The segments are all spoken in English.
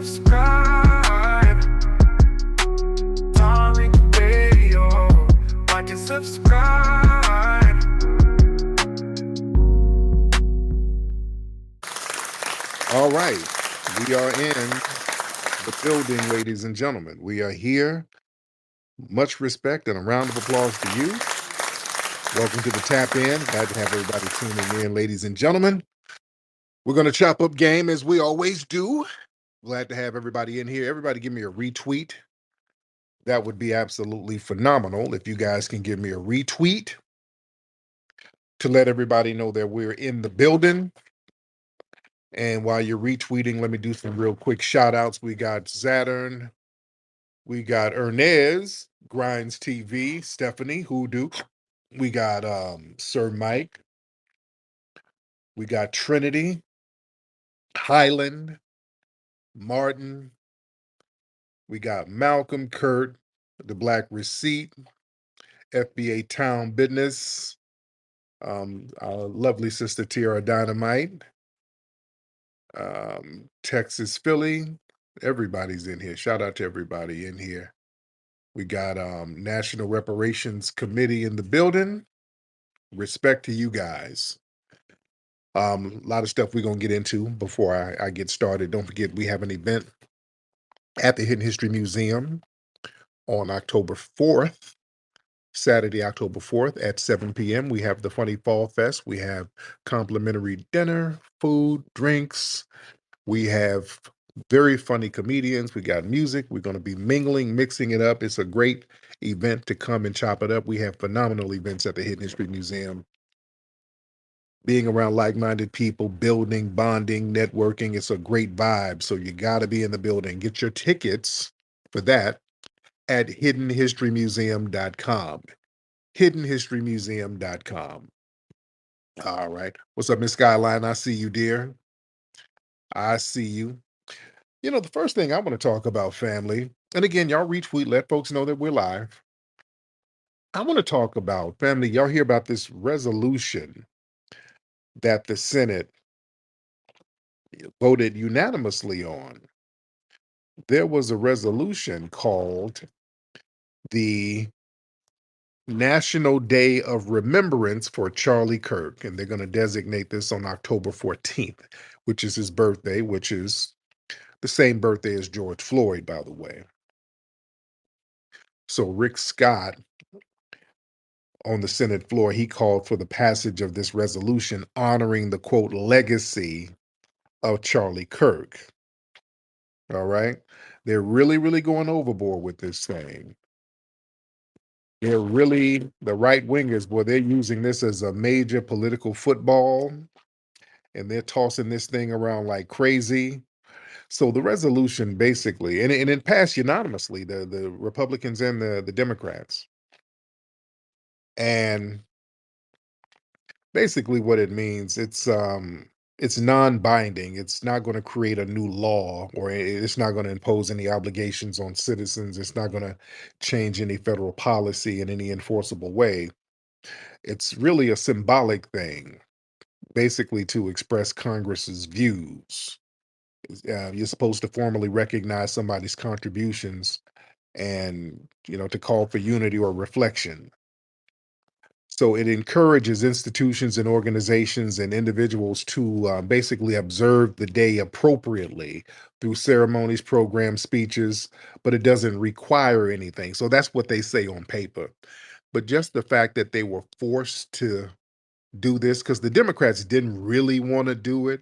subscribe. Tariq Radio. Like and subscribe. All right, we are in the building, ladies and gentlemen. We are here. Much respect and a round of applause to you. Welcome to the Tap In. Glad to have everybody tuning in, ladies and gentlemen. We're going to chop up game as we always do. Glad to have everybody in here. Everybody give me a retweet. That would be absolutely phenomenal if you guys can give me a retweet to let everybody know that we're in the building. And while you're retweeting, let me do some real quick shout outs. We got Saturn. We got Ernez, Grinds TV, Stephanie, Hoodoo. We got Sir Mike. We got Trinity, Highland, Martin. We got Malcolm, Kurt, The Black Receipt, FBA Town Business, our lovely sister Tiara Dynamite, Texas Philly. Everybody's in here. Shout out to everybody in here. We got National Reparations Committee in the building. Respect to you guys. A lot of stuff we're going to get into before I get started. Don't forget, we have an event at the Hidden History Museum on October 4th, Saturday, October 4th at 7 p.m. We have the Funny Fall Fest. We have complimentary dinner, food, drinks. We have very funny comedians. We got music. We're going to be mingling, mixing it up. It's a great event to come and chop it up. We have phenomenal events at the Hidden History Museum. Being around like-minded people, building, bonding, networking, it's a great vibe. So you got to be in the building. Get your tickets for that at hiddenhistorymuseum.com. hiddenhistorymuseum.com. All right. What's up, Miss Skyline? I see you, dear. I see you. You know, the first thing I want to talk about, family, and again, y'all retweet, let folks know that we're live. I want to talk about, family, y'all hear about this resolution that the Senate voted unanimously on. There was a resolution called the National Day of Remembrance for Charlie Kirk, and they're going to designate this on October 14th, which is his birthday, which is the same birthday as George Floyd, by the way. So Rick Scott on the Senate floor, he called for the passage of this resolution honoring the quote legacy of Charlie Kirk. All right. They're really, really going overboard with this thing. They're really, the right wingers, boy, they're using this as a major political football and they're tossing this thing around like crazy. So the resolution basically, and it passed unanimously, the Republicans and the Democrats. And basically what it means, it's non-binding. It's not going to create a new law, or it's not going to impose any obligations on citizens. It's not going to change any federal policy in any enforceable way. It's really a symbolic thing, basically to express Congress's views. You're supposed to formally recognize somebody's contributions and, to call for unity or reflection. So it encourages institutions and organizations and individuals to basically observe the day appropriately through ceremonies, programs, speeches, but it doesn't require anything. So that's what they say on paper. But just the fact that they were forced to do this, because the Democrats didn't really want to do it,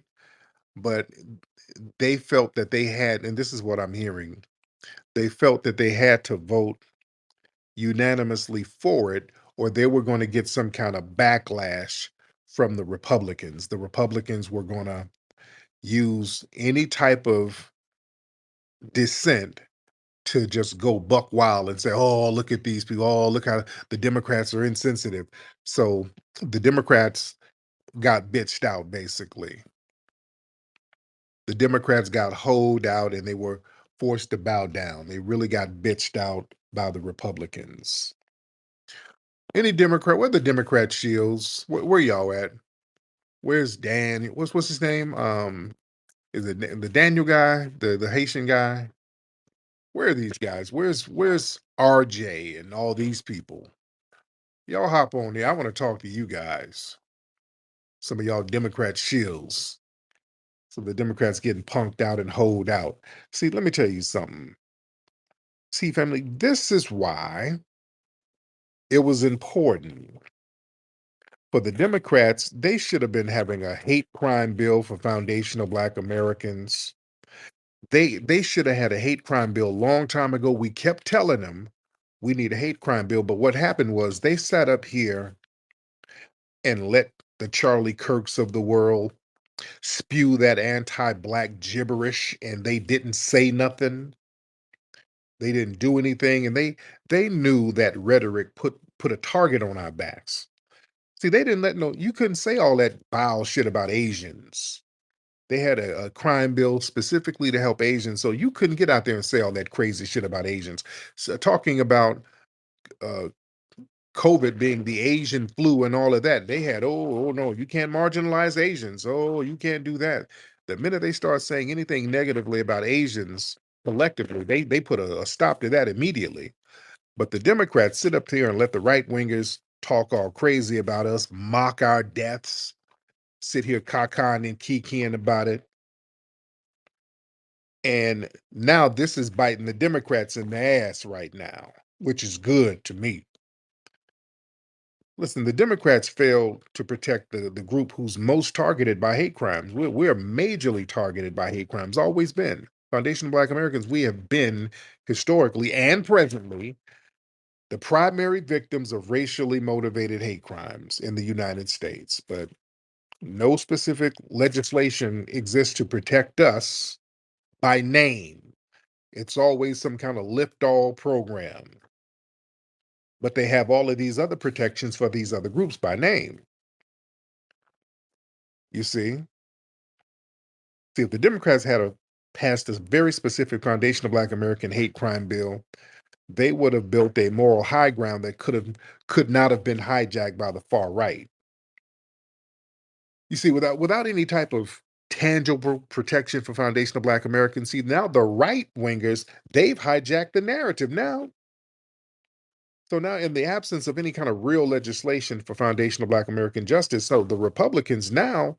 but they felt that they had, and this is what I'm hearing, they felt that they had to vote unanimously for it, or they were going to get some kind of backlash from the Republicans. The Republicans were going to use any type of dissent to just go buck wild and say, oh, look at these people. Oh, look how the Democrats are insensitive. So the Democrats got bitched out, basically. The Democrats got hoed out and they were forced to bow down. They really got bitched out by the Republicans. Any Democrat, where the Democrat shields? Where y'all at? Where's Dan? What's his name? Is it the Daniel guy, the Haitian guy? Where are these guys? Where's RJ and all these people? Y'all hop on there. I want to talk to you guys. Some of y'all Democrat shills. So the Democrats getting punked out and holed out. See, let me tell you something. See, family, this is why it was important for the Democrats. They should have been having a hate crime bill for foundational Black Americans. They should have had a hate crime bill a long time ago. We kept telling them we need a hate crime bill, but what happened was they sat up here and let the Charlie Kirks of the world spew that anti-Black gibberish, and they didn't say nothing. They didn't do anything, and they knew that rhetoric put a target on our backs. See, they didn't let no you couldn't say all that vile shit about Asians. They had a crime bill specifically to help Asians, so you couldn't get out there and say all that crazy shit about Asians. So talking about uh, COVID being the Asian flu and all of that, they had, oh no, you can't marginalize Asians. Oh, you can't do that. The minute they start saying anything negatively about Asians collectively, they put a stop to that immediately. But the Democrats sit up here and let the right wingers talk all crazy about us, mock our deaths, sit here cacaing and kikiing about it. And now this is biting the Democrats in the ass right now, which is good to me. Listen, the Democrats failed to protect the group who's most targeted by hate crimes. We're majorly targeted by hate crimes, always been. Foundation of Black Americans, we have been historically and presently the primary victims of racially motivated hate crimes in the United States. But no specific legislation exists to protect us by name. It's always some kind of lift all program. But they have all of these other protections for these other groups by name. You see? See, if the Democrats had passed a very specific foundation of Black American hate crime bill, they would have built a moral high ground that could not have been hijacked by the far right. You see, without any type of tangible protection for foundation of Black Americans, see now the right wingers, they've hijacked the narrative now. So now, in the absence of any kind of real legislation for foundational Black American justice, so the Republicans now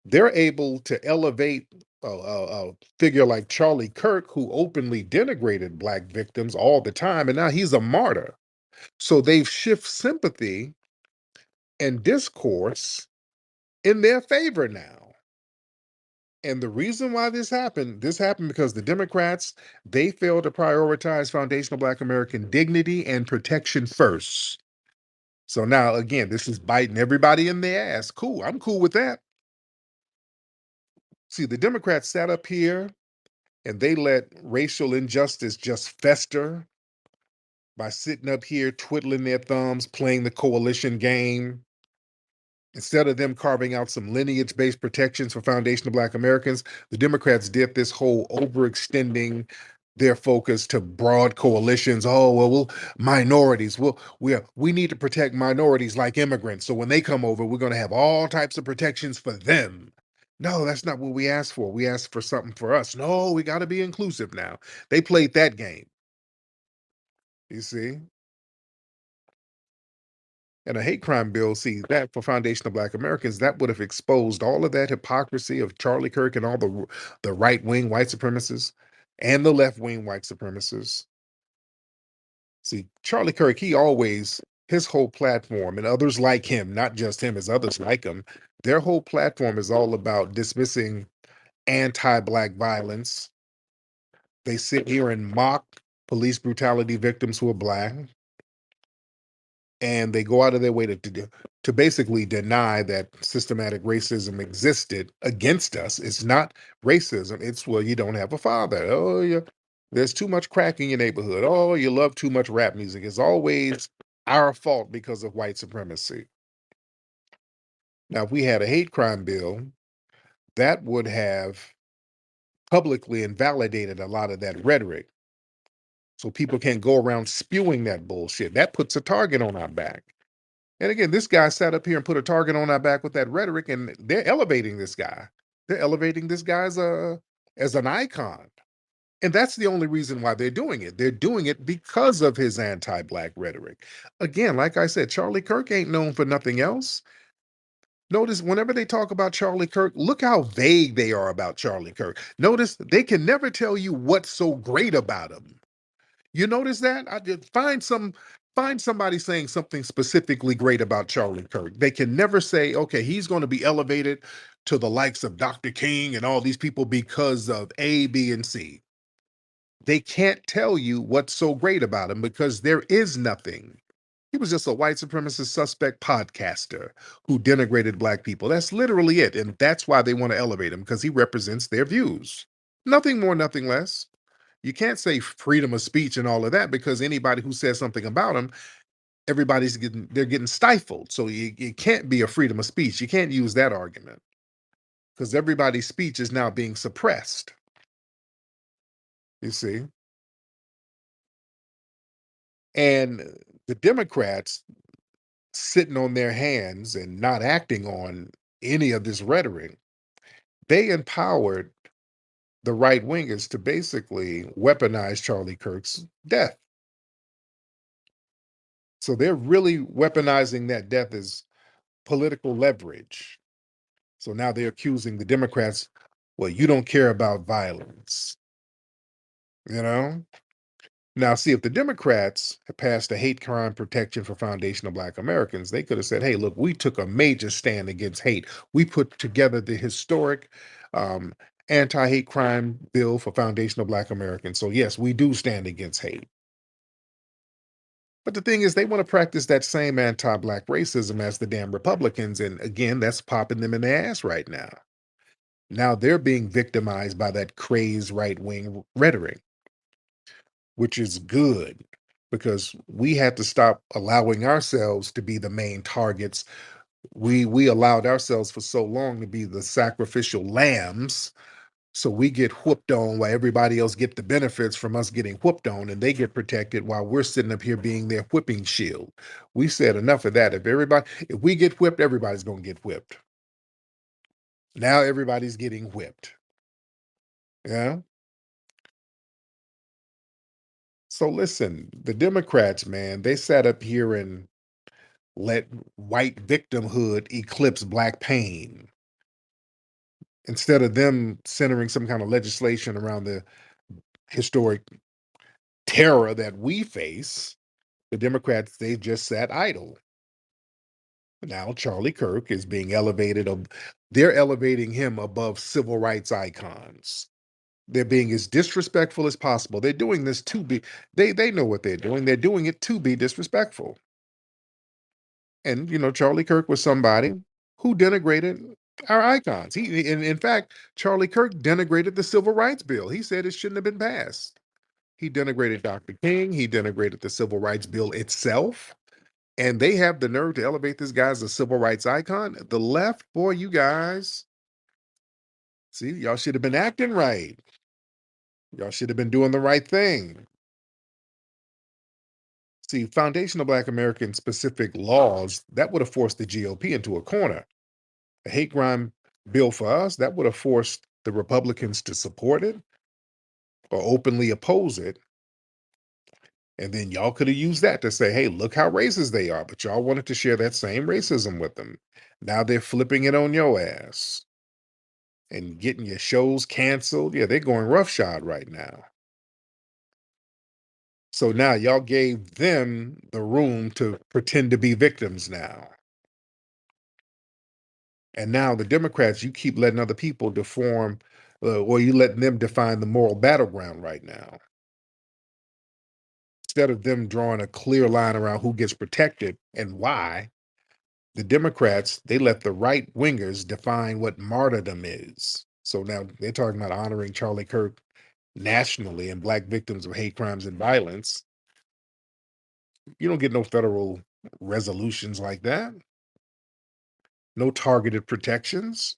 they're able to elevate a figure like Charlie Kirk, who openly denigrated Black victims all the time, and now he's a martyr. So they've shift sympathy and discourse in their favor now. And the reason why this happened because the Democrats, they failed to prioritize foundational Black American dignity and protection first. So now, again, this is biting everybody in the ass. Cool. I'm cool with that. See, the Democrats sat up here and they let racial injustice just fester by sitting up here twiddling their thumbs, playing the coalition game. Instead of them carving out some lineage-based protections for foundational Black Americans, the Democrats did this whole overextending their focus to broad coalitions. Oh, well, minorities. We need to protect minorities like immigrants. So when they come over, we're going to have all types of protections for them. No, that's not what we asked for. We asked for something for us. No, we got to be inclusive now. They played that game. You see? And a hate crime bill, see, that for foundation of Black Americans, that would have exposed all of that hypocrisy of Charlie Kirk and all the right wing white supremacists and the left wing white supremacists. See, Charlie Kirk, his whole platform, and others like him, not just him, as others like him, their whole platform is all about dismissing anti-Black violence. They sit here and mock police brutality victims who are Black, and they go out of their way to basically deny that systematic racism existed against us. It's not racism. It's, well, you don't have a father. Oh, there's too much crack in your neighborhood. Oh, you love too much rap music. It's always our fault because of white supremacy. Now, if we had a hate crime bill, that would have publicly invalidated a lot of that rhetoric. So people can't go around spewing that bullshit. That puts a target on our back. And again, this guy sat up here and put a target on our back with that rhetoric, and they're elevating this guy. They're elevating this guy as an icon. And that's the only reason why they're doing it. They're doing it because of his anti-black rhetoric. Again, like I said, Charlie Kirk ain't known for nothing else. Notice whenever they talk about Charlie Kirk, look how vague they are about Charlie Kirk. Notice they can never tell you what's so great about him. You notice that? I did find somebody saying something specifically great about Charlie Kirk. They can never say, okay, he's going to be elevated to the likes of Dr. King and all these people because of A, B, and C. They can't tell you what's so great about him because there is nothing. He was just a white supremacist suspect podcaster who denigrated black people. That's literally it. And that's why they want to elevate him because he represents their views. Nothing more, nothing less. You can't say freedom of speech and all of that because anybody who says something about him, they're getting stifled. So it can't be a freedom of speech. You can't use that argument because everybody's speech is now being suppressed. You see? And the Democrats sitting on their hands and not acting on any of this rhetoric, they empowered the right wingers to basically weaponize Charlie Kirk's death. So they're really weaponizing that death as political leverage. So now they're accusing the Democrats, well, you don't care about violence, you know? Now, see, if the Democrats had passed a hate crime protection for foundational Black Americans, they could have said, hey, look, we took a major stand against hate. We put together the historic um, anti hate crime bill for foundational Black Americans. So, yes, we do stand against hate. But the thing is, they want to practice that same anti Black racism as the damn Republicans. And again, that's popping them in the ass right now. Now they're being victimized by that crazed right wing rhetoric, which is good because we had to stop allowing ourselves to be the main targets. We allowed ourselves for so long to be the sacrificial lambs. So we get whooped on while everybody else get the benefits from us getting whooped on, and they get protected while we're sitting up here being their whipping shield. We said enough of that. If we get whipped, everybody's gonna get whipped. Now everybody's getting whipped. Yeah. So listen, the Democrats, man, they sat up here and let white victimhood eclipse black pain instead of them centering some kind of legislation around the historic terror that we face. The Democrats, they just sat idle. Now Charlie Kirk is being they're elevating him above civil rights icons. They're being as disrespectful as possible. They're doing this to be they know what they're doing. They're doing it to be disrespectful. And Charlie Kirk was somebody who denigrated our icons. In fact, Charlie Kirk denigrated the Civil Rights Bill. He said it shouldn't have been passed. He denigrated Dr. King. He denigrated the Civil Rights Bill itself. And they have the nerve to elevate this guy as a civil rights icon. The left, boy, you guys, see, y'all should have been acting right. Y'all should have been doing the right thing. See, foundational Black American specific laws that would have forced the GOP into a corner. A hate crime bill for us, that would have forced the Republicans to support it or openly oppose it. And then y'all could have used that to say, hey, look how racist they are. But y'all wanted to share that same racism with them. Now they're flipping it on your ass and getting your shows canceled. Yeah, they're going roughshod right now. So now y'all gave them the room to pretend to be victims now. And now the Democrats, you keep letting other people deform, or you letting them define the moral battleground right now. Instead of them drawing a clear line around who gets protected and why, the Democrats, they let the right wingers define what martyrdom is. So now they're talking about honoring Charlie Kirk nationally and Black victims of hate crimes and violence. You don't get no federal resolutions like that, no targeted protections.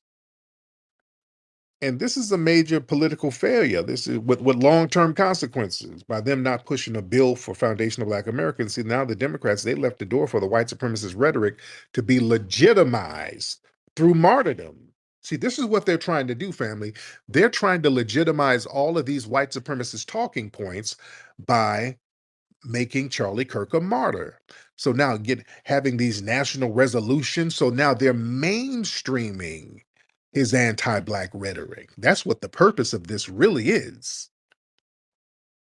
And this is a major political failure. This is with long-term consequences by them not pushing a bill for foundational Black Americans. See, now the Democrats, they left the door for the white supremacist rhetoric to be legitimized through martyrdom. See, this is what they're trying to do, family. They're trying to legitimize all of these white supremacist talking points by making Charlie Kirk a martyr. So now having these national resolutions. So now they're mainstreaming his anti-black rhetoric. That's what the purpose of this really is.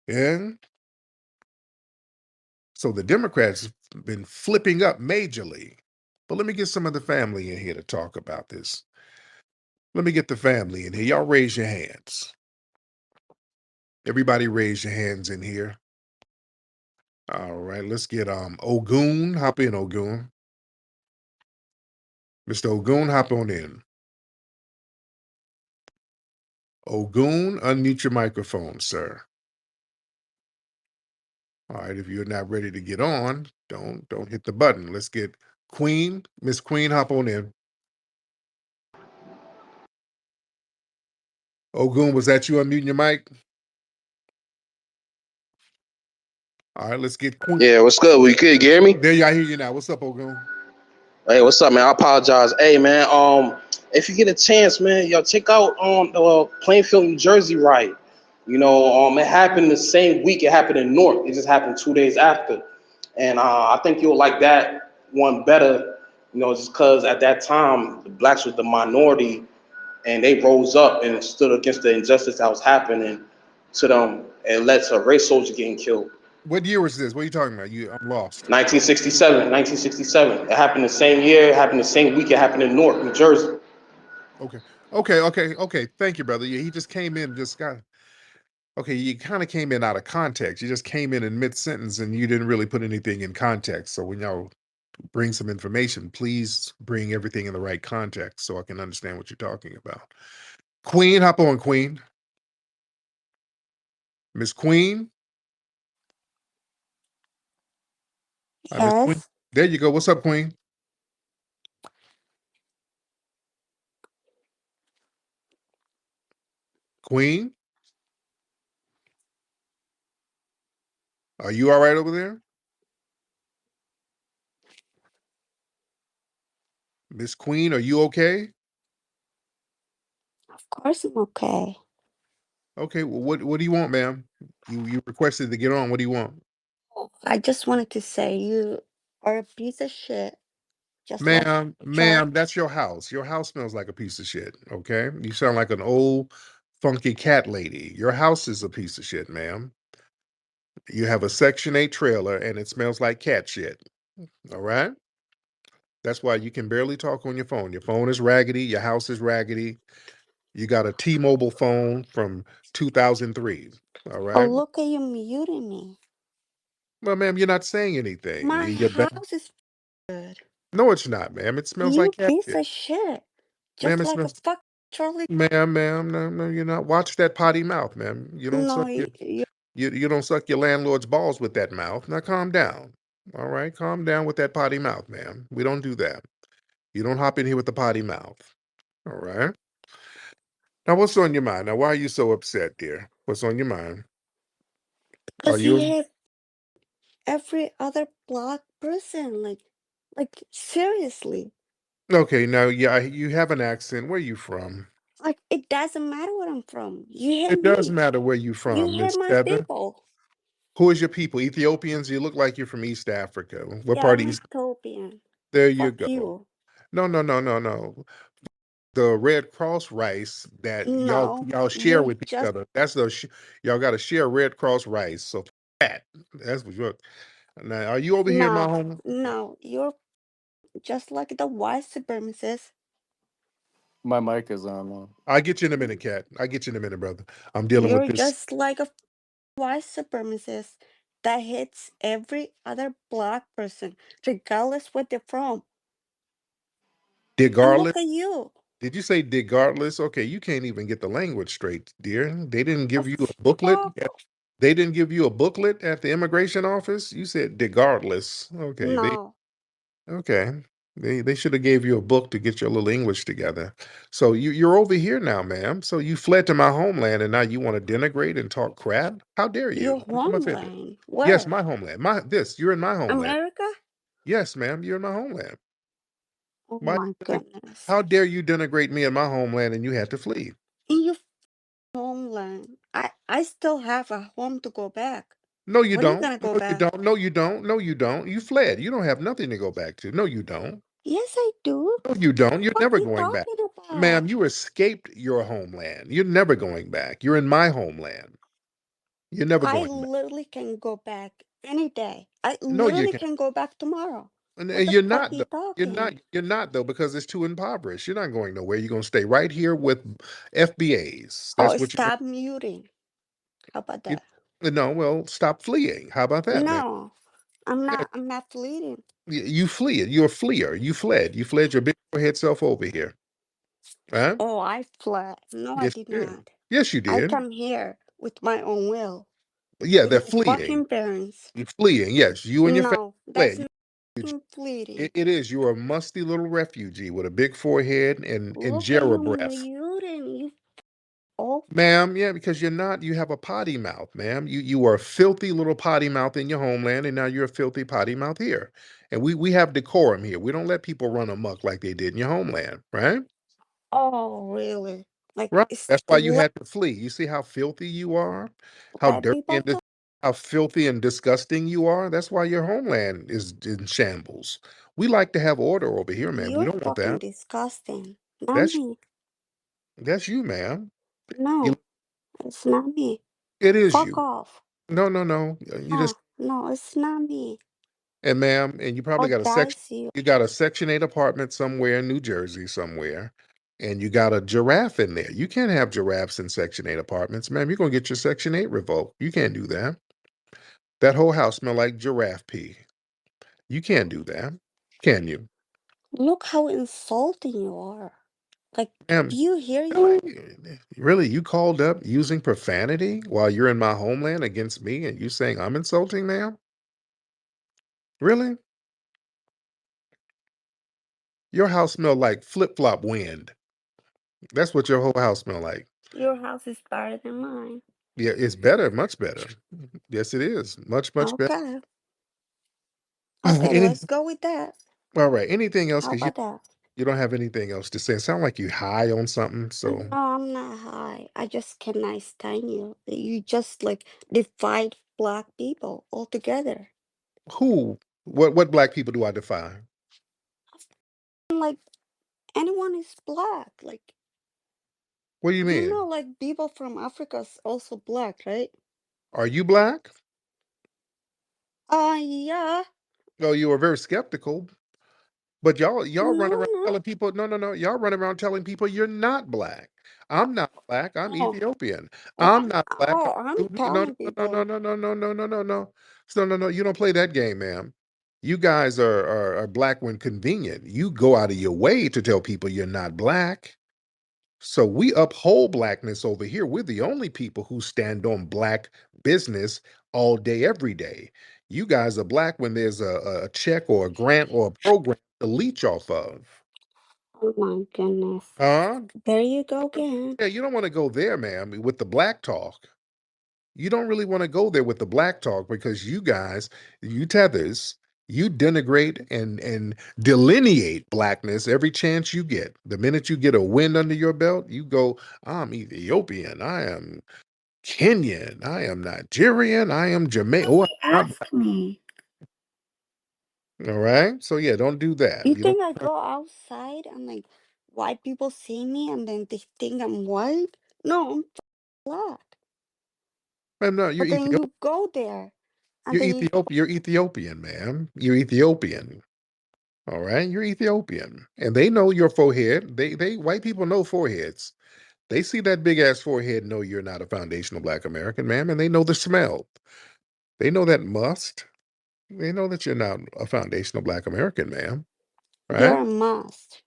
Yeah. So the Democrats have been flipping up majorly. But let me get some of the family in here to talk about this. Let me get the family in here. Y'all raise your hands. Everybody raise your hands in here. All right, let's get Ogun. Hop in, Ogun. Mr. Ogun, hop on in. Ogun, unmute your microphone, sir. All right, if you're not ready to get on, don't hit the button. Let's get Queen. Miss Queen, hop on in. Ogun, was that you unmuting your mic? All right, let's get Queen. Yeah, what's good? We good? You hear me? There, I hear you now. What's up, Ogun? Hey, what's up, man? I apologize. Hey, man. If you get a chance, man, y'all check out Plainfield, New Jersey riot. It happened the same week it happened in North. It just happened 2 days after, and I think you'll like that one better. Just because at that time the blacks was the minority, and they rose up and stood against the injustice that was happening to them, and led to a race soldier getting killed. What year was this? What are you talking about? I'm lost. 1967. 1967. It happened the same year. It happened the same week. It happened in Newark, New Jersey. Okay. Thank you, brother. Yeah, he just came in, okay, you kind of came in out of context. You just came in mid-sentence and you didn't really put anything in context. So when y'all bring some information, please bring everything in the right context so I can understand what you're talking about. Queen, hop on, Queen. Miss Queen. Miss Queen. Yes. There you go. What's up, Queen? Queen, are you all right over there? Miss Queen, are you okay? Of course I'm okay. Okay, well, what do you want, ma'am? You requested to get on. What do you want? I just wanted to say you are a piece of shit, just like Charlie. Ma'am, that's your house. Your house smells like a piece of shit, okay? You sound like an old funky cat lady. Your house is a piece of shit, ma'am. You have a Section 8 trailer and it smells like cat shit. All right? That's why you can barely talk on your phone. Your phone is raggedy, your house is raggedy. You got a T-Mobile phone from 2003. All Oh, right? look at you muting me. Well, ma'am, you're not saying anything. My house is good. No, it's not, ma'am. It smells You like cat piece shit. of shit, Ma'am, just it like a smells. fuck Charlie. Ma'am, no, you're not. Watch that potty mouth, ma'am. You don't No, suck you don't suck your landlord's balls with that mouth. Now calm down. All right, calm down with that potty mouth, ma'am. We don't do that. You don't hop in here with the potty mouth. All right. Now, what's on your mind? Now, why are you so upset, dear? What's on your mind? Are because you you hate every other black person. Like seriously. okay? Now, yeah, you have an accent. Where are you from? Like it doesn't matter where I'm from. You hate It does me. matter where you You from, hate Miss my Heather. people. Who is your people? Ethiopians? You look like you're from East Africa. What Yeah, part of I'm East? Ethiopian. There you Fuck go. you. No. The Red Cross rice that No, y'all share you're with each just other. That's y'all got to share Red Cross rice. So that that's what you're. Now, are you over here in my no, home? no, you're just like the white supremacists. My mic is on. I'll get you in a minute, Cat. I'll get you in a minute, brother. I'm dealing with You're this. just like a white supremacist that hits every other black person, regardless where they're from. And Regardless, look at you. did you say regardless? Okay, you can't even get the language straight, dear. They didn't Oh, give you a booklet. fuck. They didn't give you a booklet at the immigration office. You said regardless. No, Okay. They should have gave you a book to get your little English together. So you're over here now, ma'am. So you fled to my homeland and now you want to denigrate and talk crap? How dare your you? I'm gonna say that. homeland. Yes, Where? my homeland. You're in my homeland. America? Yes, ma'am, you're in my homeland. Oh Why? my goodness. How dare you denigrate me in my homeland and you had to flee? In your homeland, I still have a home to go back. No, you What are you don't. gonna go No, you back? don't. No, you don't. No, you don't. You fled. You don't have nothing to go back to. No, you don't. Yes, I do. No, you don't. You're What never are you going back. talking about? Ma'am, you escaped your homeland. You're never going back. You're in my homeland. You're never I going back. literally can go back any day. I No, you literally can't. can go back tomorrow. What And the you're fuck are not you though. You're not. talking? You're not though because it's too impoverished. You're not going nowhere. You're going to stay right here with FBAs. Oh, That's what you're stop muting. How about going that? to. No, well, stop fleeing. How about that, man? No, I'm Yeah, not. I'm not fleeting. you flee it. You're a fleer. You fled. You fled your big forehead self over here. Huh? Oh, I fled. No, I Yes, did you did. not. Yes, you I did. come here with my own will, Yeah, with they're my fleeing. fucking parents. You're fleeing. Yes, you and your family No, that's fled. not fucking fleeting. It is. You're a musty little refugee with a big forehead and Look at injera you breath. muting. You oh, Ma'am, yeah, because you're not, you have a potty mouth, ma'am. You are a filthy little potty mouth in your homeland, and now you're a filthy potty mouth here. And we have decorum here. We don't let people run amok like they did in your homeland, right? oh, really? Like Right. it's That's why you let had to flee. You see how filthy you are, how let dirty people and talk. how filthy and disgusting you are. That's why your homeland is in shambles. We like to have order over here, ma'am. We You're don't want fucking that. disgusting. Not That's me. that's you, ma'am. You, No, it's not me. it is Fuck you. off. No, no, no. You just No, it's not me. and ma'am, and you probably Oh, got a section. that's you. You got a Section 8 apartment somewhere in New Jersey somewhere, and you got a giraffe in there. You can't have giraffes in Section 8 apartments, ma'am. You're gonna get your Section 8 revoked. You can't do that. That whole house smell like giraffe pee. You can't do that, can you? Look how insulting you are. Like, Ma'am, do you hear you? really? Really? You called up using profanity while you're in my homeland against me and you saying I'm insulting, ma'am? Really? Your house smell like flip-flop wind. That's what your whole house smell like. Your house is better than mine. Yeah, it's better, much better. Yes, it is. Much, much better. Okay. Okay, Any, let's go with that. all right. Anything else? How Because about that? you don't have anything else to say. It sound like you high on something. No, So I'm not high. I just cannot stand you. You just like divide black people altogether. who? What black people do I defy? Like anyone is black. Like What do you you know, mean? like people from Africa is also black, right? Are you black? Yeah. Oh, you are very skeptical. But y'all run No, around no. telling people, no, no, no. Y'all run around telling people you're not black. I'm not black. I'm Oh, Ethiopian. oh, I'm not black. I'm No, telling no, no, people. no, no, no, no, no, no, no. No, no, no. You don't play that game, ma'am. You guys are black when convenient. You go out of your way to tell people you're not black. So we uphold blackness over here. We're the only people who stand on black business all day, every day. You guys are black when there's a check or a grant or a program to leech off of. Oh my goodness. Huh? There you go again. Yeah, you don't want to go there, ma'am, with the black talk. You don't really want to go there with the black talk because you guys, you tethers, you denigrate and delineate blackness every chance you get. The minute you get a wind under your belt, you go, I'm Ethiopian, I am Kenyan, I am Nigerian, I am Jamaican. Oh, I'm not Ask me. black. All right. So yeah, don't do that. You You don't think I go outside and like white people see me and then they think I'm white? No, I'm black. no, you're But then Ethiopian. you go there and then you You're Ethiopian, ma'am. You're Ethiopian. All right, you're Ethiopian, and they know your forehead. They white people know foreheads. They see that big ass forehead, know you're not a foundational Black American, ma'am, and they know the smell. They know that must. They know that you're not a foundational Black American, ma'am. you're Right? a must.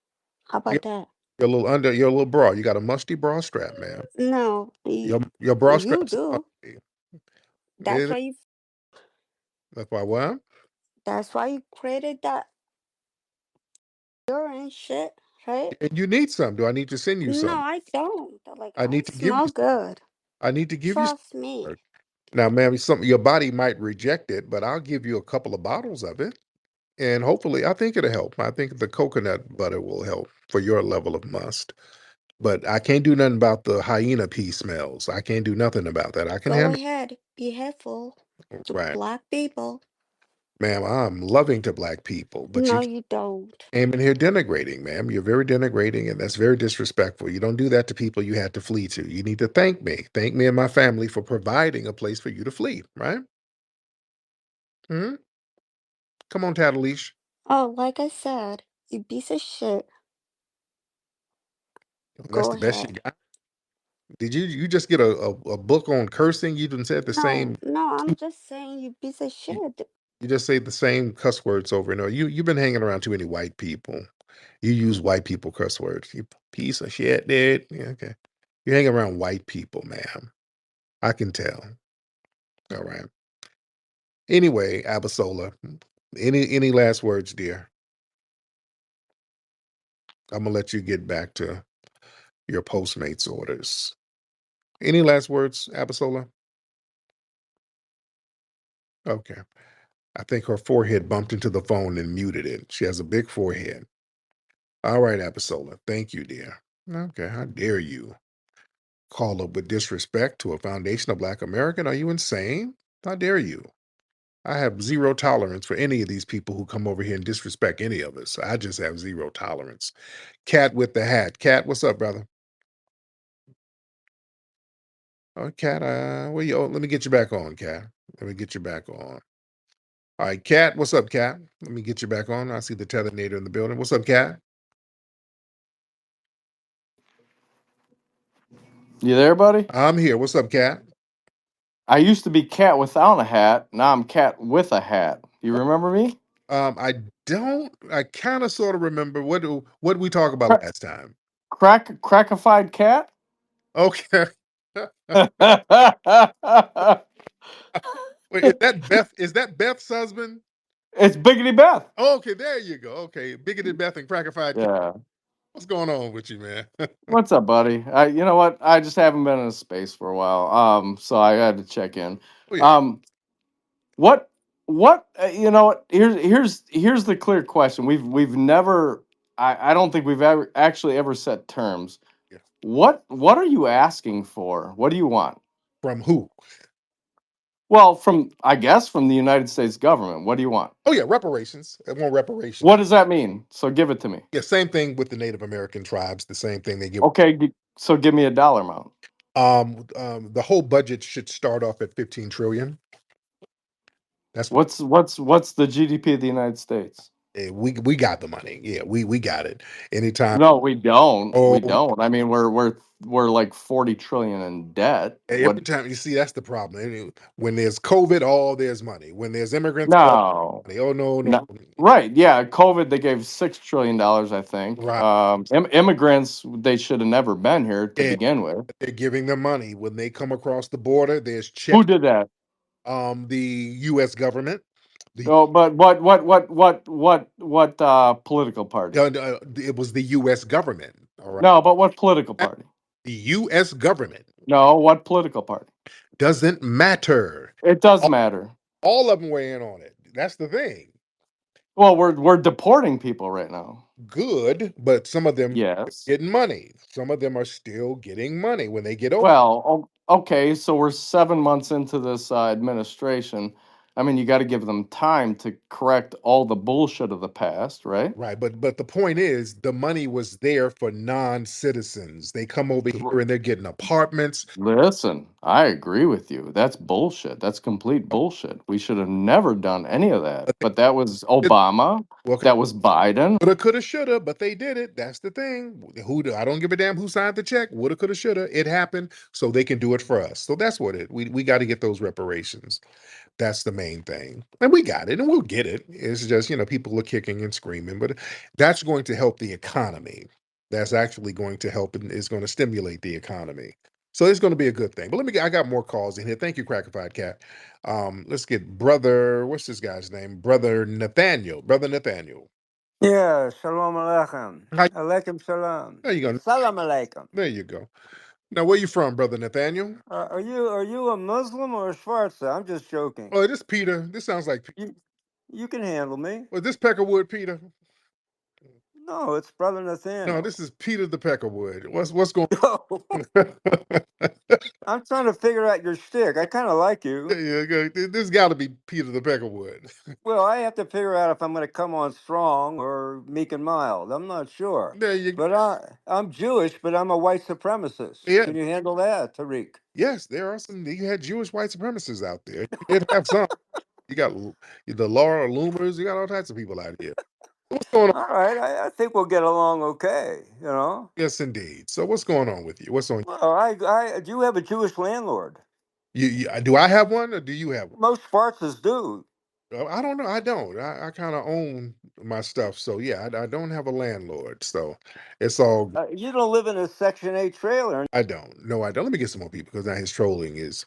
How You're, about that? you're a little under. You're a little bra. You got a musty bra strap, ma'am. No, Your bra you strap's do. musty. That's It- why you that's why what? that's why you created that urine shit, right? And you need some. Do I need to send you No, some? I don't. Like I I need to give smell you. good. I need to give you Trust some. me. Now, ma'am, some your body might reject it, but I'll give you a couple of bottles of it. And hopefully, I think it'll help. I think the coconut butter will help for your level of must. But I can't do nothing about the hyena pea smells. I can't do nothing about that. I can Go handle ahead, be helpful to right. black people. Ma'am, I'm loving to black people, but No, you you don't. came in here denigrating, ma'am. You're very denigrating, and that's very disrespectful. You don't do that to people you had to flee to. You need to thank me. Thank me and my family for providing a place for you to flee, right? Hmm. Come on, Tattleesh. Oh, like I said, you piece of shit. That's Go the best you ahead. got. Did you just get a book on cursing? You didn't said the No, same no, I'm just saying you piece of you, shit. you just say the same cuss words over and over. You've been hanging around too many white people. You use white people cuss words. You piece of shit, dude. Yeah, okay. You hang around white people, ma'am. I can tell. All right. Anyway, Abasola, any last words, dear? I'm gonna let you get back to your Postmates orders. Any last words, Abasola? Okay. I think her forehead bumped into the phone and muted it. She has a big forehead. All right, Abasola. Thank you, dear. Okay, how dare you call up with disrespect to a foundation of Black American? Are you insane? How dare you? I have zero tolerance for any of these people who come over here and disrespect any of us. I just have zero tolerance. Cat with the hat. Cat, what's up, brother? Oh, Cat, where you? Oh, let me get you back on, Cat. Let me get you back on. All right, Cat, what's up, Cat? Let me get you back on. I see the Telinator in the building. What's up, Cat? You there, buddy? I'm here. What's up, Cat? I used to be cat without a hat. Now I'm cat with a hat. You remember me? I don't. I kind of sort of remember what did we talk about Cra- last time. crackified cat? Okay. Wait, is that Beth? Is that Beth's husband? It's Biggity Beth. Oh, okay, there you go. Okay, bigoted Beth and crackified cat. Yeah. What's going on with you, man? What's up, buddy? You know what? I just haven't been in a space for a while. So I had to check in. Oh yeah, Um, what you know what? Here's the clear question. We've never I don't think we've ever actually ever set terms. yeah. What are you asking for? What do you want? From who? Well, from I guess from the United States government. What do you want? Oh yeah, reparations. I want reparations. What does that mean? So give it to me. Yeah, same thing with the Native American tribes. The same thing they give. Okay, so give me a dollar amount. The whole budget should start off at 15 trillion. That's what What's the GDP of the United States? we got the money. Yeah, we got it. Anytime. No, we don't. Oh, We don't. I mean, we're like 40 trillion in debt. every What? time you see that's the problem. When there's COVID, all there's money. When there's immigrants, all No. money. Oh no, no. No. Right. Yeah. COVID, they gave $6 trillion, I think. Right. Immigrants, they should have never been here to Yeah, begin with. they're giving them money. When they come across the border, there's Who checks. did that? The US government. The Oh, but what political party? it was the US government. All right. No, but what political party? The US government No, what political party? doesn't matter. It does All, matter. all of them weigh in on it. That's the thing. Well, we're deporting people right now. Good, but some of them Yes. getting money. Some of them are still getting money when they get over. Well, okay, so we're 7 months into this administration. I mean, you got to give them time to correct all the bullshit of the past, right? Right, but the point is the money was there for non-citizens. They come over here and they're getting apartments. Listen, I agree with you. That's bullshit. That's complete bullshit. We should have never done any of that. But But that was they, Obama. well, That was Biden. woulda, coulda, shoulda, but they did it. That's the thing. I don't give a damn who signed the check. Woulda, coulda, shoulda. It happened, so they can do it for us. So that's what we got to get those reparations. That's the main thing. And we got it and we'll get it. It's just, people are kicking and screaming, but that's going to help the economy. That's actually going to help and is going to stimulate the economy. So it's going to be a good thing. But I got more calls in here. Thank you, Crackified Cat. Let's get what's this guy's name? Brother Nathaniel. Brother Nathaniel. Yeah, shalom aleichem. How, Alaikum salam. there you go. Salam alaikum. There you go. Now, where you from, Brother Nathaniel? Are you a Muslim or a Schwarzer? I'm just joking. Oh, this Peter. This sounds like You You can handle me. Was this Peckerwood, Peter? No, it's Brother No, Nathaniel. this is Peter the Peckerwood. What's going I'm trying to figure out your shtick. I kind of like you. Yeah, this got to be Peter the Peckerwood. Well, I have to figure out if I'm going to come on strong or meek and mild. I'm not sure. There you But I'm Jewish, but I'm a white supremacist. Yeah. Can you handle that, Tariq? Yes, there are some. You had Jewish white supremacists out there. You did have some. You got the Laura Loomers. You got all types of people out here. What's going on? All right, I think we'll get along okay, you know? Yes, indeed. So what's going on with you? What's on? Well, I do have a Jewish landlord. Do I have one or do you have one? Most Spartans do. I don't know. I don't. I kind of own my stuff. So yeah, I don't have a landlord. So it's all good. You don't live in a Section 8 trailer. I don't. No, I don't. Let me get some more people because now his trolling is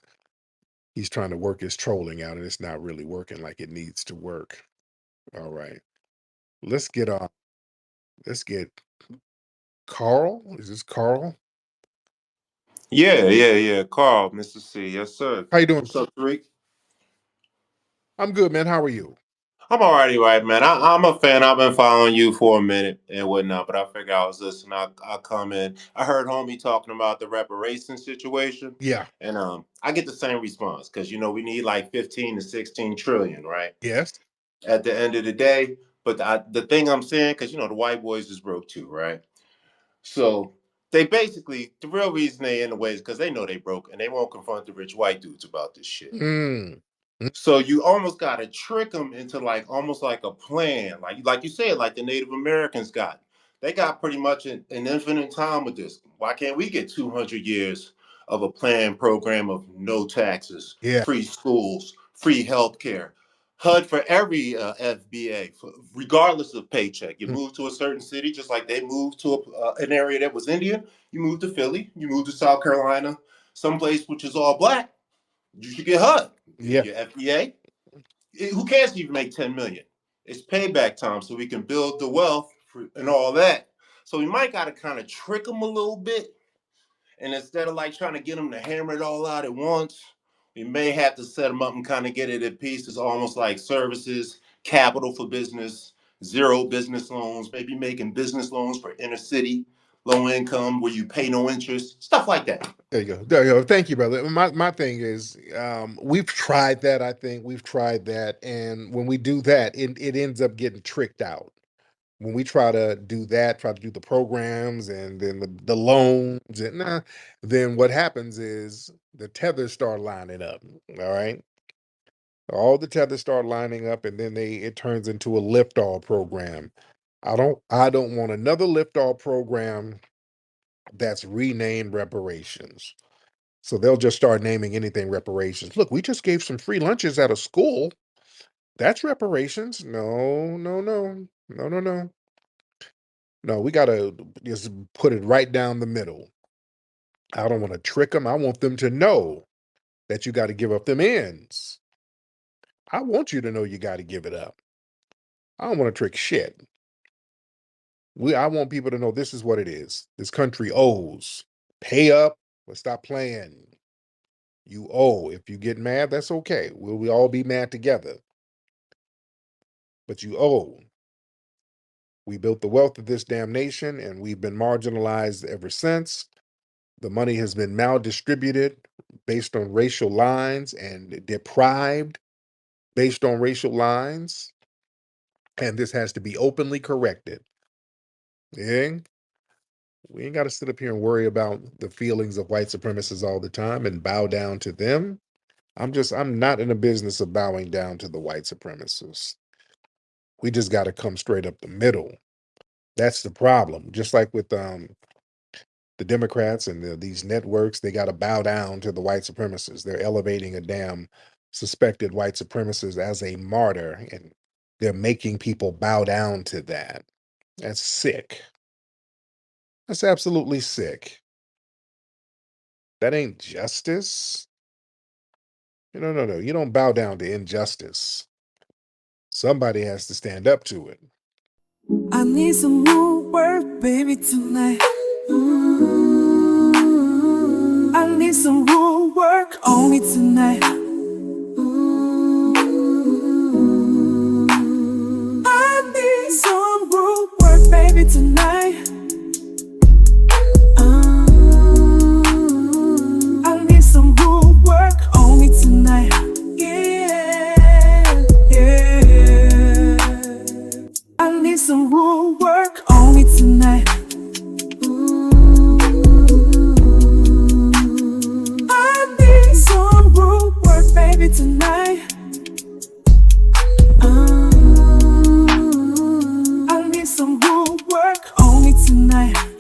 he's trying to work his trolling out and it's not really working like it needs to work. All right. Let's get let's get Carl. Is this Carl? Yeah. Carl, Mr. C. Yes, sir. How you doing? What's up, Tariq? I'm good, man. How are you? I'm alrighty, right, man. I'm a fan. I've been following you for a minute and whatnot, but I figured I was listening. I'll come in. I heard homie talking about the reparations situation, Yeah. and I get the same response because we need like 15 to 16 trillion, right? Yes. At the end of the day, but the thing I'm saying, because the white boys is broke too, right? So they basically, the real reason they in the way is because they know they broke and they won't confront the rich white dudes about this shit. Mm. So you almost got to trick them into like almost like a plan, like you said, like the Native Americans got. They got pretty much an infinite time with this. Why can't we get 200 years of a planned program of no taxes, Yeah. free schools, free healthcare, HUD for every FBA, regardless of paycheck. You move to a certain city, just like they moved to an area that was Indian. You move to Philly, you move to South Carolina, someplace which is all black. You should get HUD. Yeah. Your FBA. Who cares if you make 10 million? It's payback time so we can build the wealth and all that. So we might got to kind of trick them a little bit. And instead of like trying to get them to hammer it all out at once, we may have to set them up and kind of get it in pieces, almost like services, capital for business, zero business loans, maybe making business loans for inner city, low income where you pay no interest, stuff like that. There you go. There you go. Thank you, brother. My thing is, we've tried that. I think we've tried that, and when we do that, it ends up getting tricked out. When we try to do that, try to do the programs and then the loans, and then what happens is the tethers start lining up. All right, all the tethers start lining up, and then it turns into a lift-all program. I don't want another lift-all program that's renamed reparations. So they'll just start naming anything reparations. Look, we just gave some free lunches at a school. That's reparations. No, no, no, no, no, no. No, we got to just put it right down the middle. I don't want to trick them. I want them to know that you got to give up them ends. I want you to know you got to give it up. I don't want to trick shit. I want people to know this is what it is. This country owes. Pay up or stop playing. You owe. If you get mad, that's okay. We all be mad together. But you owe. We built the wealth of this damn nation, and we've been marginalized ever since. The money has been maldistributed based on racial lines and deprived based on racial lines. And this has to be openly corrected. Yeah? We ain't got to sit up here and worry about the feelings of white supremacists all the time and bow down to them. I'm not in the business of bowing down to the white supremacists. We just got to come straight up the middle. That's the problem. Just like with the Democrats and these networks, they got to bow down to the white supremacists. They're elevating a damn suspected white supremacist as a martyr, and they're making people bow down to that. That's sick. That's absolutely sick. That ain't justice. No. You don't bow down to injustice. Somebody has to stand up to it. I need some more work, baby, tonight. Ooh, I need some more work on me tonight. Ooh, baby, tonight. I need some room work on me tonight. Yeah, yeah. I need some room work on me tonight. I need some room work, baby, tonight. I need some room work on me tonight.